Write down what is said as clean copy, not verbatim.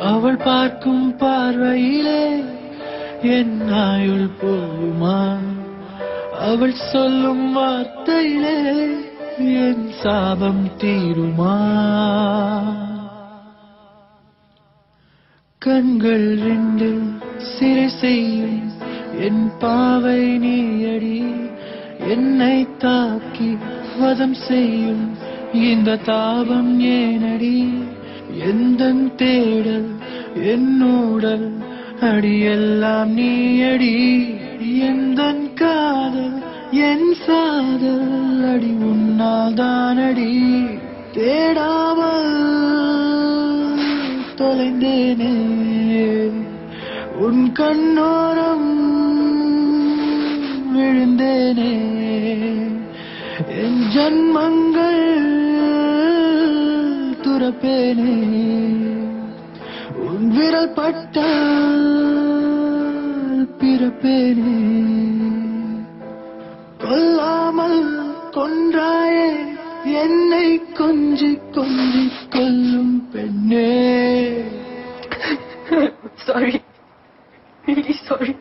அவள் பார்க்கும் பார்வையிலே என் ஆயுள் போகுமா? அவள் சொல்லும் வார்த்தையிலே என் சாபம் தீருமா? கண்கள் ரெண்டு சிறை செய்யும் என் பாவை நீயடி. என்னை தாக்கி வதம் செய்யும் இந்த தாபம் ஏனடி? எந்தன் தேடல் என்னோடல் அடியெல்லாம் நீயடி. எந்தன் காதல் என் சாதல் அடி உன்னால் தானடி. தேடாமல் தொலைந்தேனே உன் கண்ணோரம் விழுந்தேனே. என் ஜன்மங்கள் துறப்பேனே உன் விரல் பட்டால் பிறப்பேனே. கொல்லாமல் கொன்றாயே என்னை கொஞ்சி கொஞ்சி கொல்லும் பெண்ணே. Sorry. Really sorry.